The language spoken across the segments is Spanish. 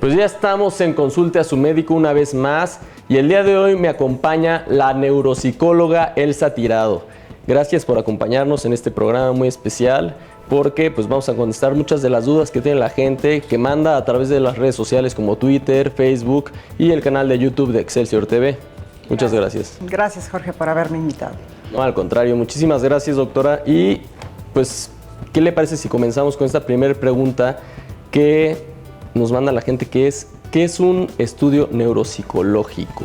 Pues ya estamos en Consulte a su médico una vez más y el día de hoy me acompaña la neuropsicóloga Elsa Tirado. Gracias por acompañarnos en este programa muy especial porque pues vamos a contestar muchas de las dudas que tiene la gente que manda a través de las redes sociales como Twitter, Facebook y el canal de YouTube de Excelsior TV. Muchas gracias. Gracias, Jorge, por haberme invitado. No, al contrario, muchísimas gracias, doctora. Y pues, ¿qué le parece si comenzamos con esta primera pregunta que nos manda la gente, que es ¿qué es un estudio neuropsicológico?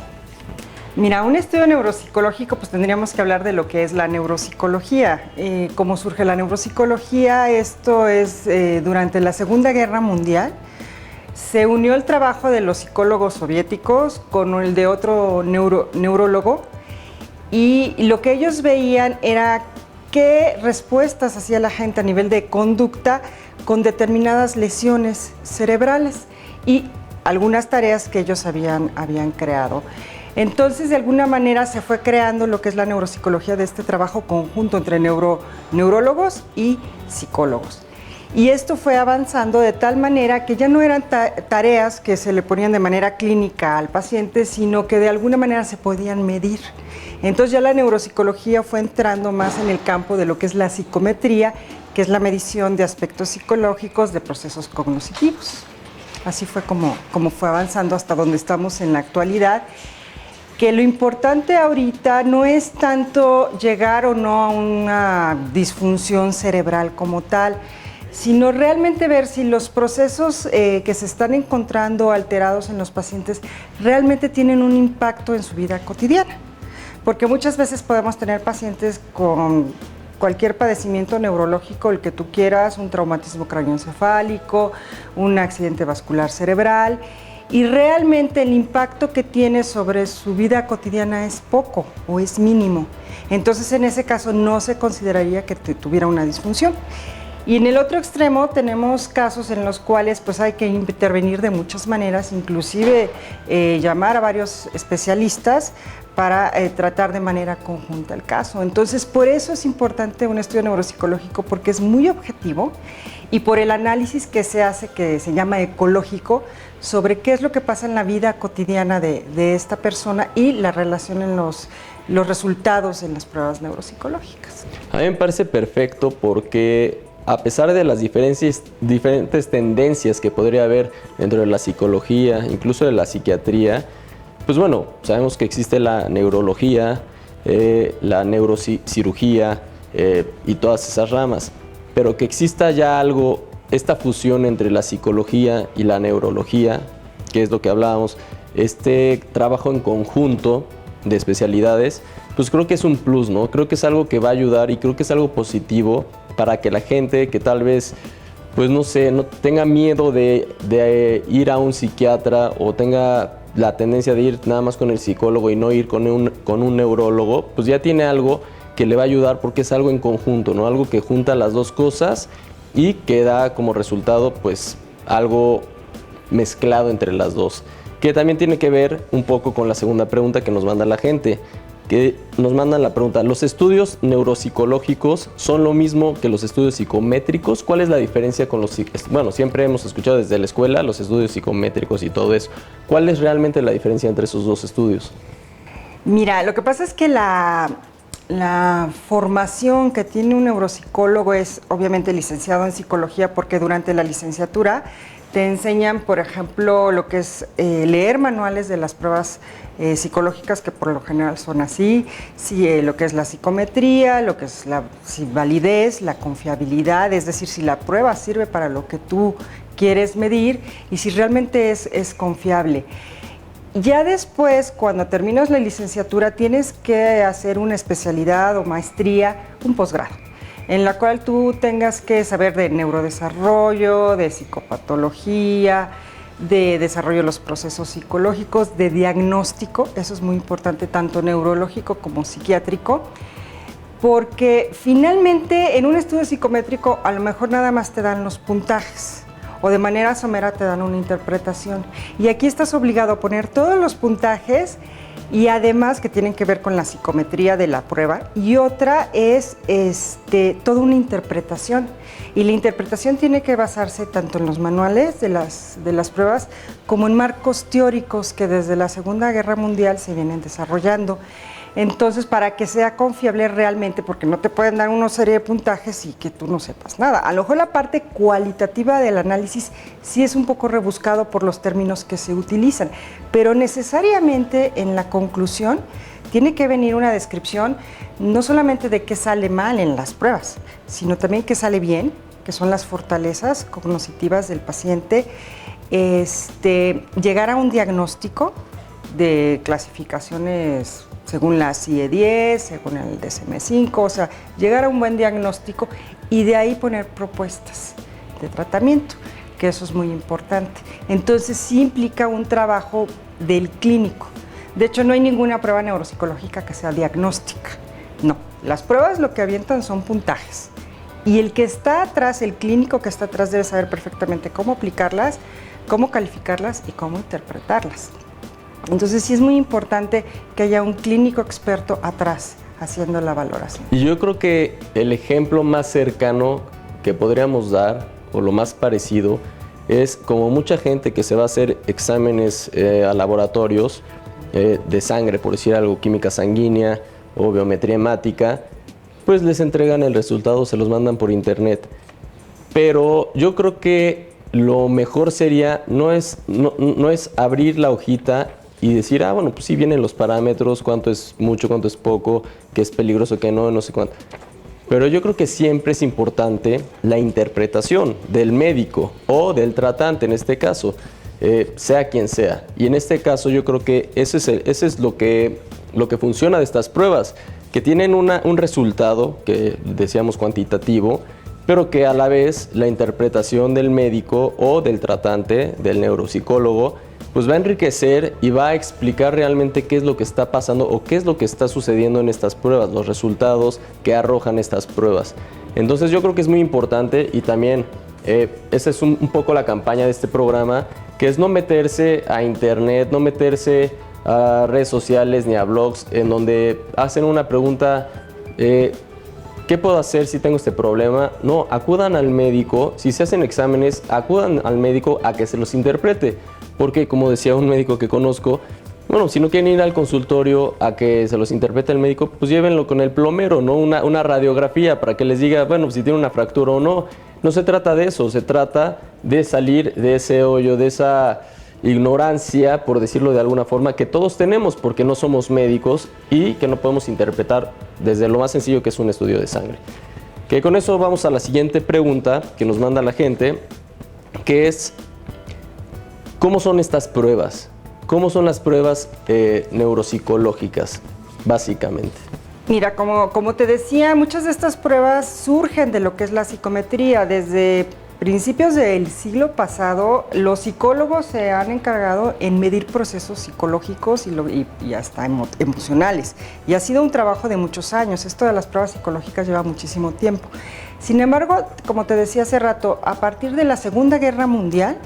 Mira, un estudio neuropsicológico, pues tendríamos que hablar de lo que es la neuropsicología. ¿Cómo surge la neuropsicología? Esto es durante la Segunda Guerra Mundial. Se unió el trabajo de los psicólogos soviéticos con el de otro neurólogo y lo que ellos veían era qué respuestas hacía la gente a nivel de conducta con determinadas lesiones cerebrales y algunas tareas que ellos habían creado. Entonces, de alguna manera se fue creando lo que es la neuropsicología de este trabajo conjunto entre neurólogos y psicólogos. Y esto fue avanzando de tal manera que ya no eran tareas que se le ponían de manera clínica al paciente, sino que de alguna manera se podían medir. Entonces ya la neuropsicología fue entrando más en el campo de lo que es la psicometría, que es la medición de aspectos psicológicos de procesos cognitivos. Así fue como fue avanzando hasta donde estamos en la actualidad, que lo importante ahorita no es tanto llegar o no a una disfunción cerebral como tal, sino realmente ver si los procesos que se están encontrando alterados en los pacientes realmente tienen un impacto en su vida cotidiana. Porque muchas veces podemos tener pacientes con cualquier padecimiento neurológico, el que tú quieras, un traumatismo craneoencefálico, un accidente vascular cerebral, y realmente el impacto que tiene sobre su vida cotidiana es poco o es mínimo. Entonces, en ese caso no se consideraría que tuviera una disfunción. Y en el otro extremo tenemos casos en los cuales pues hay que intervenir de muchas maneras, inclusive llamar a varios especialistas para tratar de manera conjunta el caso. Entonces, por eso es importante un estudio neuropsicológico, porque es muy objetivo y por el análisis que se hace, que se llama ecológico, sobre qué es lo que pasa en la vida cotidiana de esta persona y la relación en los resultados en las pruebas neuropsicológicas. A mí me parece perfecto porque a pesar de las diferentes tendencias que podría haber dentro de la psicología, incluso de la psiquiatría, pues bueno, sabemos que existe la neurología, la neurocirugía y todas esas ramas, pero que exista ya algo, esta fusión entre la psicología y la neurología, que es lo que hablábamos, este trabajo en conjunto de especialidades, pues creo que es un plus, ¿no? Creo que es algo que va a ayudar y creo que es algo positivo para que la gente que tal vez, pues no sé, no tenga miedo de ir a un psiquiatra o tenga la tendencia de ir nada más con el psicólogo y no ir con un neurólogo, pues ya tiene algo que le va a ayudar porque es algo en conjunto, ¿no? Algo que junta las dos cosas y que da como resultado pues algo mezclado entre las dos, que también tiene que ver un poco con la segunda pregunta que nos manda la gente, que nos mandan la pregunta: ¿los estudios neuropsicológicos son lo mismo que los estudios psicométricos? ¿Cuál es la diferencia con los... Bueno, siempre hemos escuchado desde la escuela los estudios psicométricos y todo eso. ¿Cuál es realmente la diferencia entre esos dos estudios? Mira, lo que pasa es que la formación que tiene un neuropsicólogo es obviamente licenciado en psicología, porque durante la licenciatura te enseñan, por ejemplo, lo que es leer manuales de las pruebas psicológicas, que por lo general son así, lo que es la psicometría, lo que es la validez, la confiabilidad, es decir, si la prueba sirve para lo que tú quieres medir y si realmente es confiable. Ya después, cuando terminas la licenciatura, tienes que hacer una especialidad o maestría, un posgrado, en la cual tú tengas que saber de neurodesarrollo, de psicopatología, de desarrollo de los procesos psicológicos, de diagnóstico, eso es muy importante, tanto neurológico como psiquiátrico, porque finalmente en un estudio psicométrico a lo mejor nada más te dan los puntajes, o de manera somera te dan una interpretación. Y aquí estás obligado a poner todos los puntajes y además que tienen que ver con la psicometría de la prueba, y otra es toda una interpretación, y la interpretación tiene que basarse tanto en los manuales de las pruebas como en marcos teóricos que desde la Segunda Guerra Mundial se vienen desarrollando. Entonces, para que sea confiable realmente, porque no te pueden dar una serie de puntajes y que tú no sepas nada. A lo mejor la parte cualitativa del análisis sí es un poco rebuscado por los términos que se utilizan, pero necesariamente en la conclusión tiene que venir una descripción no solamente de qué sale mal en las pruebas, sino también qué sale bien, que son las fortalezas cognitivas del paciente, llegar a un diagnóstico de clasificaciones según la CIE-10, según el DSM-5, o sea, llegar a un buen diagnóstico y de ahí poner propuestas de tratamiento, que eso es muy importante. Entonces sí implica un trabajo del clínico. De hecho, no hay ninguna prueba neuropsicológica que sea diagnóstica, no. Las pruebas lo que avientan son puntajes. Y el que está atrás, el clínico que está atrás debe saber perfectamente cómo aplicarlas, cómo calificarlas y cómo interpretarlas. Entonces sí es muy importante que haya un clínico experto atrás haciendo la valoración. Y yo creo que el ejemplo más cercano que podríamos dar, o lo más parecido, es como mucha gente que se va a hacer exámenes a laboratorios de sangre, por decir algo, química sanguínea o biometría hemática, pues les entregan el resultado, se los mandan por internet. Pero yo creo que lo mejor sería, no es abrir la hojita y decir, bueno, pues sí vienen los parámetros, cuánto es mucho, cuánto es poco, qué es peligroso, qué no sé cuánto. Pero yo creo que siempre es importante la interpretación del médico o del tratante en este caso, sea quien sea. Y en este caso yo creo que ese es lo que funciona de estas pruebas, que tienen un resultado que decíamos cuantitativo, pero que a la vez la interpretación del médico o del tratante, del neuropsicólogo, pues va a enriquecer y va a explicar realmente qué es lo que está pasando o qué es lo que está sucediendo en estas pruebas, los resultados que arrojan estas pruebas. Entonces yo creo que es muy importante, y también esa es un poco la campaña de este programa, que es no meterse a internet, no meterse a redes sociales ni a blogs en donde hacen una pregunta, ¿qué puedo hacer si tengo este problema? No, acudan al médico. Si se hacen exámenes, acudan al médico a que se los interprete. Porque, como decía un médico que conozco, bueno, si no quieren ir al consultorio a que se los interprete el médico, pues llévenlo con el plomero, ¿no? Una radiografía para que les diga, bueno, si tiene una fractura o no. No se trata de eso, se trata de salir de ese hoyo, de esa ignorancia, por decirlo de alguna forma, que todos tenemos porque no somos médicos y que no podemos interpretar desde lo más sencillo que es un estudio de sangre. Que con eso vamos a la siguiente pregunta que nos manda la gente, que es, ¿cómo son estas pruebas? ¿Cómo son las pruebas neuropsicológicas, básicamente? Mira, como te decía, muchas de estas pruebas surgen de lo que es la psicometría. Desde principios del siglo pasado, los psicólogos se han encargado en medir procesos psicológicos y hasta emocionales. Y ha sido un trabajo de muchos años. Esto de las pruebas psicológicas lleva muchísimo tiempo. Sin embargo, como te decía hace rato, a partir de la Segunda Guerra Mundial,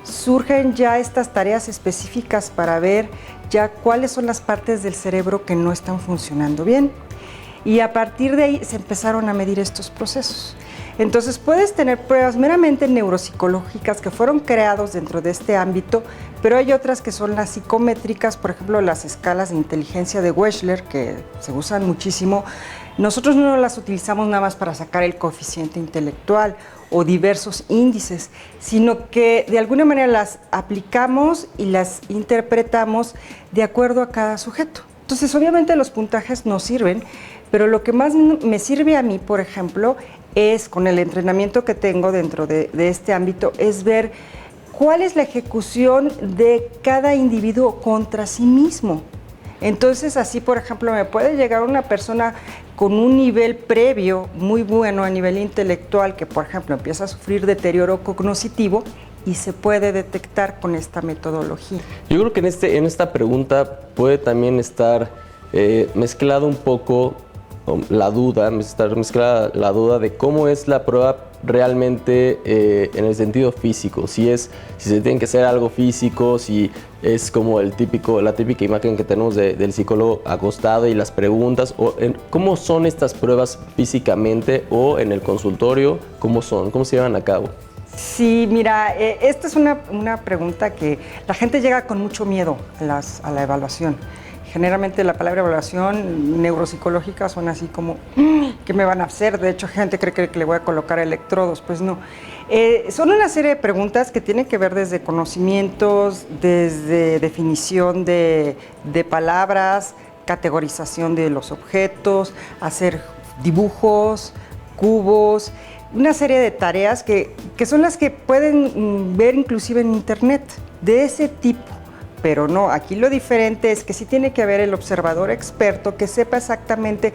surgen ya estas tareas específicas para ver ya cuáles son las partes del cerebro que no están funcionando bien. Y a partir de ahí se empezaron a medir estos procesos. Entonces puedes tener pruebas meramente neuropsicológicas que fueron creados dentro de este ámbito, pero hay otras que son las psicométricas, por ejemplo las escalas de inteligencia de Wechsler, que se usan muchísimo. Nosotros no las utilizamos nada más para sacar el coeficiente intelectual o diversos índices, sino que de alguna manera las aplicamos y las interpretamos de acuerdo a cada sujeto. Entonces, obviamente los puntajes nos sirven, pero lo que más me sirve a mí, por ejemplo, es con el entrenamiento que tengo dentro de este ámbito, es ver cuál es la ejecución de cada individuo contra sí mismo. Entonces, así, por ejemplo, me puede llegar una persona con un nivel previo muy bueno a nivel intelectual, que, por ejemplo, empieza a sufrir deterioro cognitivo y se puede detectar con esta metodología. Yo creo que en esta pregunta puede también estar mezclado un poco, la duda, estar mezclada la duda de cómo es la prueba realmente en el sentido físico, si se tiene que hacer algo físico, si es como la típica imagen que tenemos del psicólogo acostado y las preguntas, ¿cómo son estas pruebas físicamente o en el consultorio? ¿Cómo se llevan a cabo? Sí, mira, esta es una pregunta que la gente llega con mucho miedo a la evaluación. Generalmente la palabra evaluación neuropsicológica suena así como, ¿qué me van a hacer? De hecho, gente cree que le voy a colocar electrodos. Pues no. Son una serie de preguntas que tienen que ver desde conocimientos, desde definición de palabras, categorización de los objetos, hacer dibujos, cubos, una serie de tareas que son las que pueden ver inclusive en internet, de ese tipo. Pero no, aquí lo diferente es que sí tiene que haber el observador experto que sepa exactamente,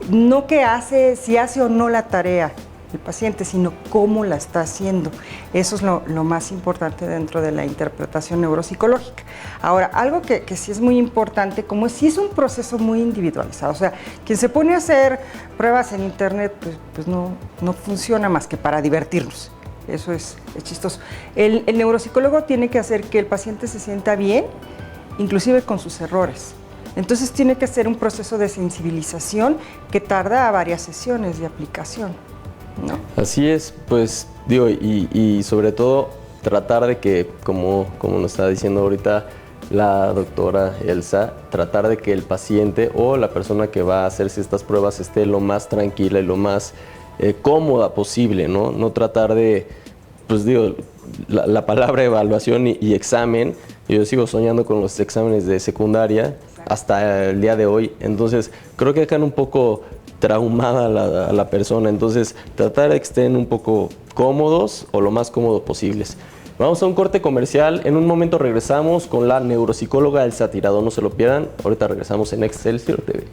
no qué hace, si hace o no la tarea el paciente, sino cómo la está haciendo. Eso es lo más importante dentro de la interpretación neuropsicológica. Ahora, algo que sí es muy importante, como si es un proceso muy individualizado, o sea, quien se pone a hacer pruebas en internet, pues no funciona más que para divertirnos. Eso es chistoso. El neuropsicólogo tiene que hacer que el paciente se sienta bien, inclusive con sus errores. Entonces tiene que hacer un proceso de sensibilización que tarda varias sesiones de aplicación, ¿no? Así es, pues digo, y sobre todo tratar de que, como nos está diciendo ahorita la doctora Elsa, tratar de que el paciente o la persona que va a hacerse estas pruebas esté lo más tranquila y lo más cómoda posible, ¿no? No tratar de, pues digo, la palabra evaluación y examen, yo sigo soñando con los exámenes de secundaria hasta el día de hoy, entonces creo que dejan un poco traumada a la persona, entonces tratar de que estén un poco cómodos o lo más cómodo posibles. Vamos a un corte comercial, en un momento regresamos con la neuropsicóloga Elsa Tirado, no se lo pierdan, ahorita regresamos en Excelsior TV.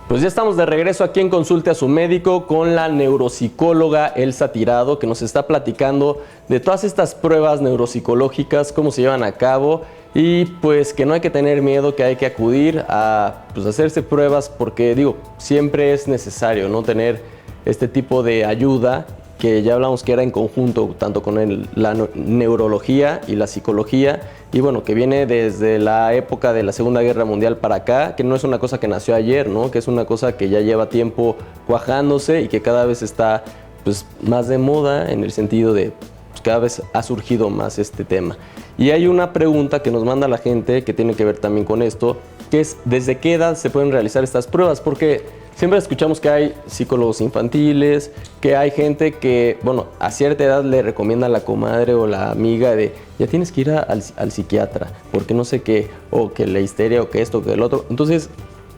Pues ya estamos de regreso aquí en Consulte a su médico con la neuropsicóloga Elsa Tirado, que nos está platicando de todas estas pruebas neuropsicológicas, cómo se llevan a cabo y pues que no hay que tener miedo, que hay que acudir a hacerse pruebas porque digo, siempre es necesario, ¿no? Tener este tipo de ayuda que ya hablamos que era en conjunto tanto con la neurología y la psicología y bueno, que viene desde la época de la Segunda Guerra Mundial para acá, que no es una cosa que nació ayer, ¿no? Que es una cosa que ya lleva tiempo cuajándose y que cada vez está pues, más de moda en el sentido de pues, cada vez ha surgido más este tema. Y hay una pregunta que nos manda la gente que tiene que ver también con esto, que es ¿desde qué edad se pueden realizar estas pruebas? Porque siempre escuchamos que hay psicólogos infantiles, que hay gente que, bueno, a cierta edad le recomienda a la comadre o la amiga de ya tienes que ir al psiquiatra, porque no sé qué, o que la histeria, o que esto, o que el otro. Entonces,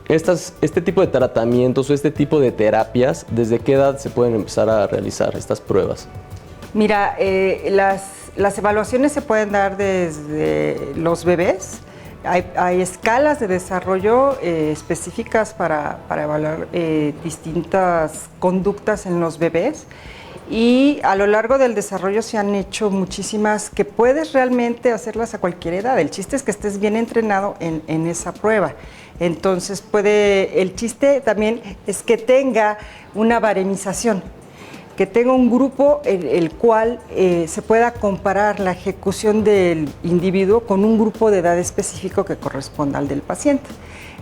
este tipo de tratamientos o este tipo de terapias, ¿desde qué edad se pueden empezar a realizar estas pruebas? Mira, las evaluaciones se pueden dar desde los bebés. Hay escalas de desarrollo específicas para evaluar distintas conductas en los bebés y a lo largo del desarrollo se han hecho muchísimas que puedes realmente hacerlas a cualquier edad. El chiste es que estés bien entrenado en esa prueba. Entonces el chiste también es que tenga una baremización, que tenga un grupo en el cual se pueda comparar la ejecución del individuo con un grupo de edad específico que corresponda al del paciente.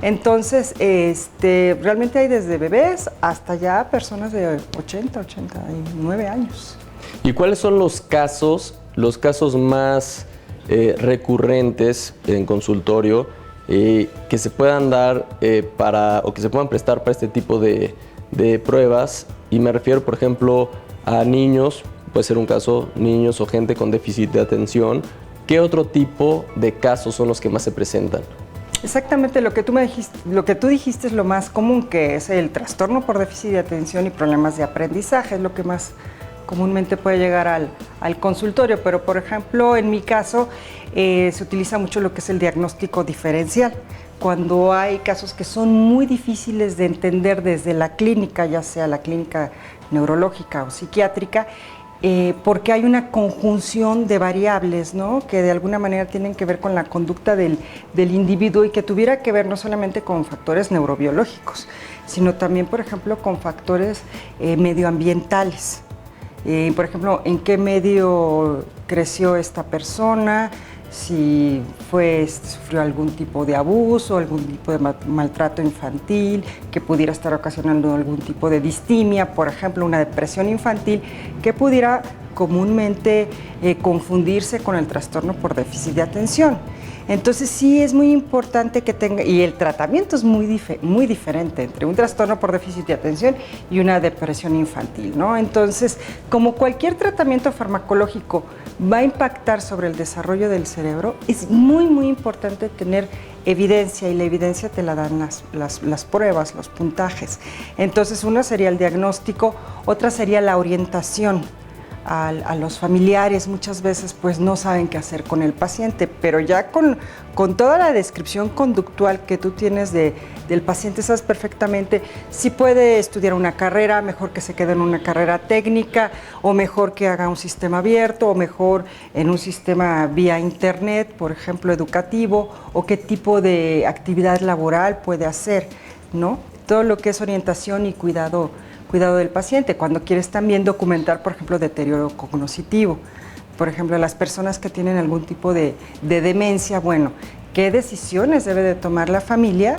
Entonces, realmente hay desde bebés hasta ya personas de 80, 89 años. ¿Y cuáles son los casos más recurrentes en consultorio que se puedan dar o que se puedan prestar para este tipo de pruebas? Y me refiero, por ejemplo, a niños, puede ser un caso, niños o gente con déficit de atención. ¿Qué otro tipo de casos son los que más se presentan? Exactamente lo que tú me dijiste, lo que tú dijiste es lo más común, que es el trastorno por déficit de atención y problemas de aprendizaje, es lo que más comúnmente puede llegar al consultorio, pero por ejemplo en mi caso se utiliza mucho lo que es el diagnóstico diferencial. Cuando hay casos que son muy difíciles de entender desde la clínica, ya sea la clínica neurológica o psiquiátrica, porque hay una conjunción de variables, ¿no?, que de alguna manera tienen que ver con la conducta del individuo y que tuviera que ver no solamente con factores neurobiológicos, sino también, por ejemplo, con factores medioambientales. Por ejemplo, en qué medio creció esta persona, si sufrió algún tipo de abuso, algún tipo de maltrato infantil, que pudiera estar ocasionando algún tipo de distimia, por ejemplo, una depresión infantil, que pudiera comúnmente confundirse con el trastorno por déficit de atención. Entonces sí es muy importante que tenga, y el tratamiento es muy diferente entre un trastorno por déficit de atención y una depresión infantil, ¿no? Entonces, como cualquier tratamiento farmacológico va a impactar sobre el desarrollo del cerebro, es muy importante tener evidencia, y la evidencia te la dan las pruebas, los puntajes. Entonces, una sería el diagnóstico, otra sería la orientación. A los familiares muchas veces pues no saben qué hacer con el paciente, pero ya con toda la descripción conductual que tú tienes del paciente sabes perfectamente si puede estudiar una carrera, mejor que se quede en una carrera técnica, o mejor que haga un sistema abierto, o mejor en un sistema vía internet, por ejemplo, educativo, o qué tipo de actividad laboral puede hacer, ¿no? Todo lo que es orientación y cuidado del paciente, cuando quieres también documentar, por ejemplo, deterioro cognitivo. Por ejemplo, las personas que tienen algún tipo de demencia, bueno, ¿qué decisiones debe de tomar la familia?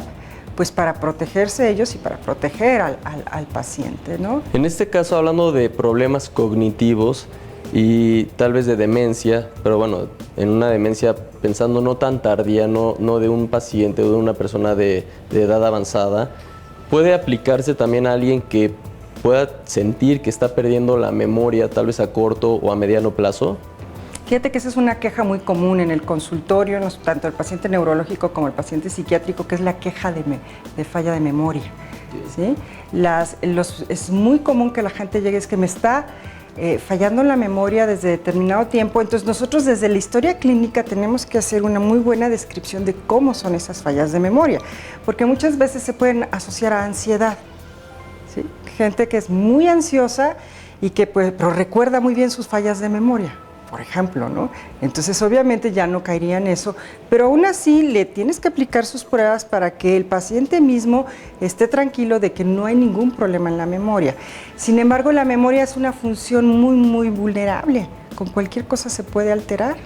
Pues para protegerse ellos y para proteger al paciente, ¿no? En este caso, hablando de problemas cognitivos y tal vez de demencia, pero bueno, en una demencia pensando no tan tardía, no de un paciente o de una persona de edad avanzada, ¿puede aplicarse también a alguien que pueda sentir que está perdiendo la memoria, tal vez a corto o a mediano plazo? Fíjate que esa es una queja muy común en el consultorio, tanto el paciente neurológico como el paciente psiquiátrico, que es la queja de falla de memoria, ¿sí? Es muy común que la gente llegue, es que me está fallando la memoria desde determinado tiempo. Entonces nosotros desde la historia clínica tenemos que hacer una muy buena descripción de cómo son esas fallas de memoria, porque muchas veces se pueden asociar a ansiedad, ¿sí? Gente que es muy ansiosa y que pero recuerda muy bien sus fallas de memoria, por ejemplo, ¿no? Entonces obviamente ya no caería en eso, pero aún así le tienes que aplicar sus pruebas para que el paciente mismo esté tranquilo de que no hay ningún problema en la memoria. Sin embargo, la memoria es una función muy vulnerable, con cualquier cosa se puede alterar.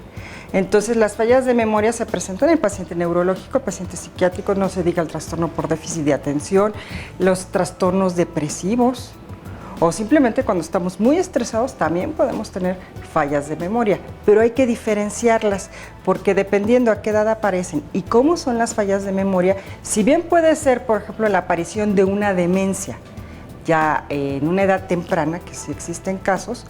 Entonces las fallas de memoria se presentan en el paciente neurológico, el paciente psiquiátrico, no se diga el trastorno por déficit de atención, los trastornos depresivos, o simplemente cuando estamos muy estresados también podemos tener fallas de memoria, pero hay que diferenciarlas porque dependiendo a qué edad aparecen y cómo son las fallas de memoria, si bien puede ser, por ejemplo, la aparición de una demencia ya en una edad temprana, que sí existen casos,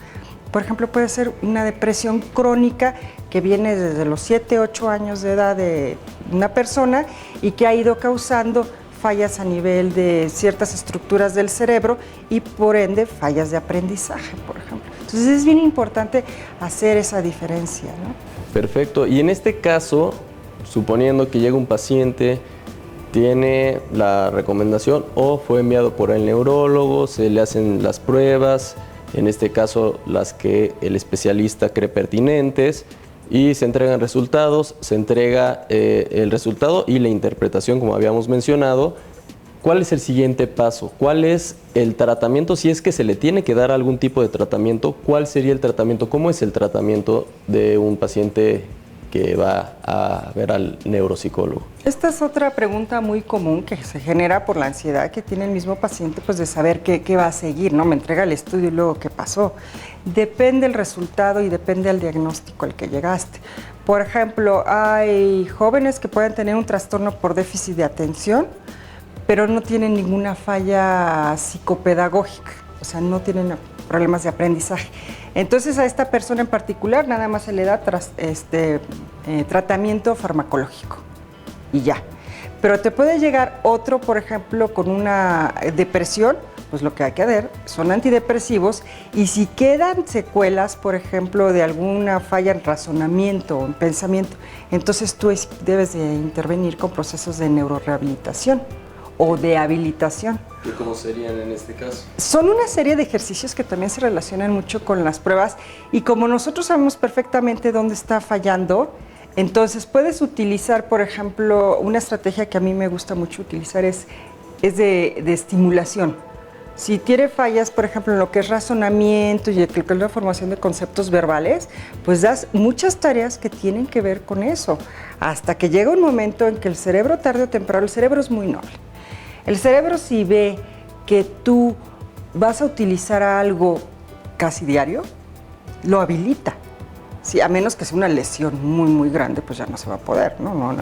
por ejemplo, puede ser una depresión crónica que viene desde los 7, 8 años de edad de una persona y que ha ido causando fallas a nivel de ciertas estructuras del cerebro y por ende fallas de aprendizaje, por ejemplo. Entonces es bien importante hacer esa diferencia, ¿no? Perfecto. Y en este caso, suponiendo que llega un paciente, tiene la recomendación o fue enviado por el neurólogo, se le hacen las pruebas, en este caso las que el especialista cree pertinentes, y se entregan resultados, se entrega el resultado y la interpretación, como habíamos mencionado. ¿Cuál es el siguiente paso? ¿Cuál es el tratamiento? Si es que se le tiene que dar algún tipo de tratamiento, ¿cuál sería el tratamiento? ¿Cómo es el tratamiento de un paciente que va a ver al neuropsicólogo? Esta es otra pregunta muy común que se genera por la ansiedad que tiene el mismo paciente, pues de saber qué va a seguir, ¿no? Me entrega el estudio y luego qué pasó. Depende el resultado y depende el diagnóstico al que llegaste. Por ejemplo, hay jóvenes que pueden tener un trastorno por déficit de atención, pero no tienen ninguna falla psicopedagógica, o sea, no tienen problemas de aprendizaje. Entonces a esta persona en particular nada más se le da tratamiento farmacológico y ya. Pero te puede llegar otro, por ejemplo, con una depresión, pues lo que hay que hacer son antidepresivos, y si quedan secuelas, por ejemplo, de alguna falla en razonamiento o en pensamiento, entonces tú debes de intervenir con procesos de neurorehabilitación o de habilitación. ¿Y cómo serían en este caso? Son una serie de ejercicios que también se relacionan mucho con las pruebas, y como nosotros sabemos perfectamente dónde está fallando, entonces puedes utilizar, por ejemplo, una estrategia que a mí me gusta mucho utilizar es de estimulación. Si tiene fallas, por ejemplo, en lo que es razonamiento y la formación de conceptos verbales, pues das muchas tareas que tienen que ver con eso, hasta que llega un momento en que el cerebro, tarde o temprano, el cerebro es muy noble. El cerebro, si ve que tú vas a utilizar algo casi diario, lo habilita. Sí, a menos que sea una lesión muy grande, pues ya no se va a poder, ¿no?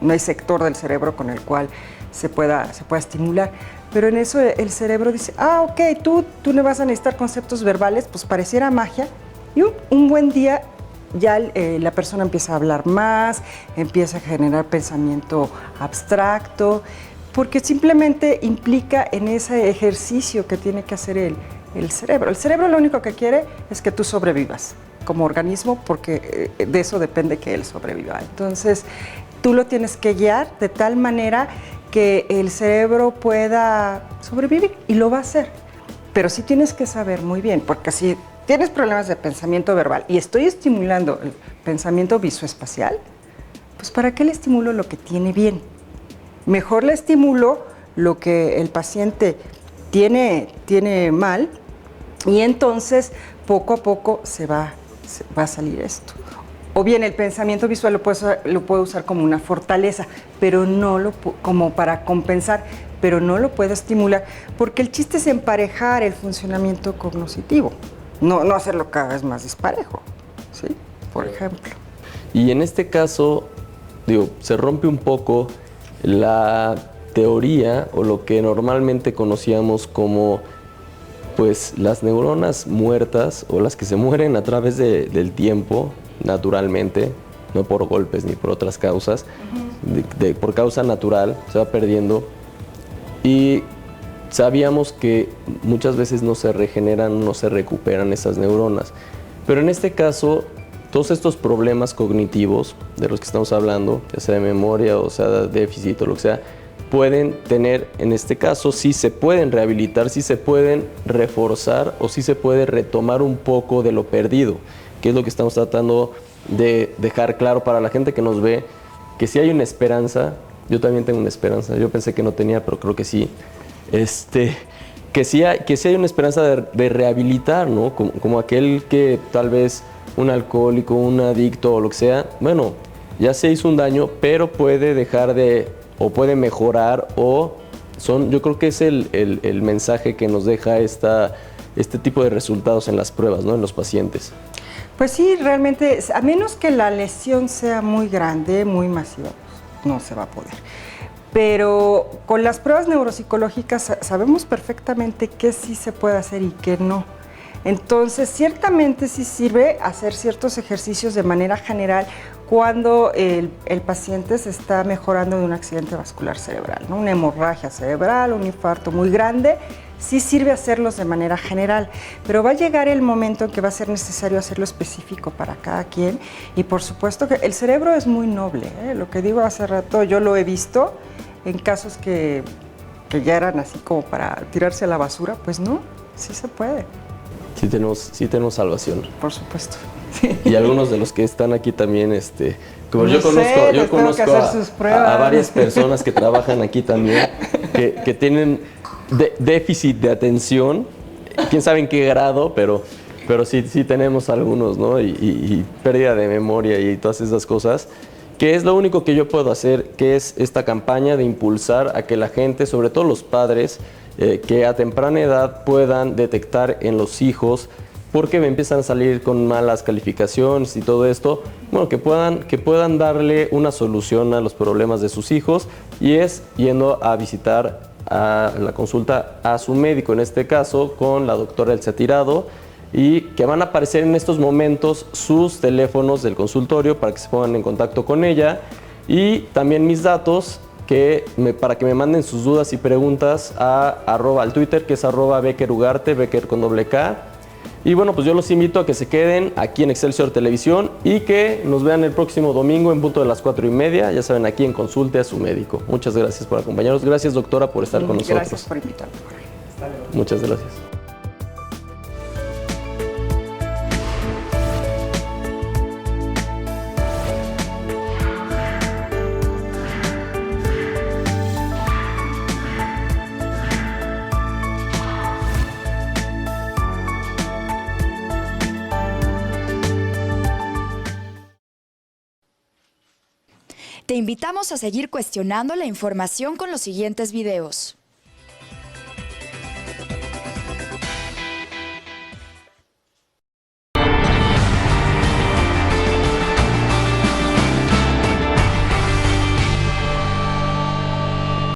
No hay sector del cerebro con el cual se pueda estimular. Pero en eso el cerebro dice, ok, tú no vas a necesitar conceptos verbales, pues pareciera magia, y un buen día ya la persona empieza a hablar más, empieza a generar pensamiento abstracto, porque simplemente implica en ese ejercicio que tiene que hacer el cerebro. El cerebro lo único que quiere es que tú sobrevivas como organismo, porque de eso depende que él sobreviva. Entonces, tú lo tienes que guiar de tal manera que el cerebro pueda sobrevivir, y lo va a hacer. Pero sí tienes que saber muy bien, porque si tienes problemas de pensamiento verbal y estoy estimulando el pensamiento visoespacial, pues ¿para qué le estimulo lo que tiene bien? Mejor le estimulo lo que el paciente tiene mal, y entonces poco a poco va a salir esto. O bien el pensamiento visual lo puedo usar como una fortaleza, pero no como para compensar, pero no lo puedo estimular, porque el chiste es emparejar el funcionamiento cognitivo, no hacerlo cada vez más disparejo, ¿sí? Por ejemplo. Y en este caso, se rompe un poco la teoría o lo que normalmente conocíamos como pues las neuronas muertas, o las que se mueren a través del tiempo, naturalmente, no por golpes ni por otras causas, por causa natural, se va perdiendo. Y sabíamos que muchas veces no se regeneran, no se recuperan esas neuronas. Pero en este caso, todos estos problemas cognitivos de los que estamos hablando, ya sea de memoria o sea de déficit o lo que sea, pueden tener, en este caso, sí se pueden rehabilitar, sí se pueden reforzar, o sí se puede retomar un poco de lo perdido, que es lo que estamos tratando de dejar claro para la gente que nos ve, que sí hay una esperanza. Yo también tengo una esperanza, yo pensé que no tenía, pero creo que sí, que sí hay una esperanza de rehabilitar, ¿no? Como aquel que tal vez un alcohólico, un adicto o lo que sea, bueno, ya se hizo un daño, pero puede dejar o puede mejorar, yo creo que es el mensaje que nos deja este tipo de resultados en las pruebas, ¿no? En los pacientes. Pues sí, realmente, a menos que la lesión sea muy grande, muy masiva, pues no se va a poder. Pero con las pruebas neuropsicológicas sabemos perfectamente qué sí se puede hacer y qué no. Entonces, ciertamente sí sirve hacer ciertos ejercicios de manera general cuando el paciente se está mejorando de un accidente vascular cerebral, ¿no? Una hemorragia cerebral, un infarto muy grande, sí sirve hacerlos de manera general, pero va a llegar el momento en que va a ser necesario hacerlo específico para cada quien, y por supuesto que el cerebro es muy noble, ¿eh? Lo que digo hace rato, yo lo he visto en casos que ya eran así como para tirarse a la basura, pues no, sí se puede. Sí tenemos salvación. Por supuesto. Y algunos de los que están aquí también, como no yo conozco a varias personas que trabajan aquí también, que tienen déficit de atención, quién sabe en qué grado, pero sí tenemos algunos, ¿no? Y pérdida de memoria y todas esas cosas, que es lo único que yo puedo hacer, que es esta campaña de impulsar a que la gente, sobre todo los padres, que a temprana edad puedan detectar en los hijos, porque me empiezan a salir con malas calificaciones y todo esto, bueno, que puedan darle una solución a los problemas de sus hijos, y es yendo a visitar a la consulta a su médico, en este caso con la doctora Elsa Tirado, y que van a aparecer en estos momentos sus teléfonos del consultorio para que se pongan en contacto con ella, y también mis datos para que me manden sus dudas y preguntas al Twitter, que es @BeckerUgarte, Becker con doble K. Y bueno, pues yo los invito a que se queden aquí en Excelsior Televisión y que nos vean el próximo domingo en punto de las 4:30, ya saben, aquí en Consulte a su médico. Muchas gracias por acompañarnos. Gracias, doctora, por estar con nosotros. Gracias por invitarme. Hasta luego. Muchas gracias. Te invitamos a seguir cuestionando la información con los siguientes videos.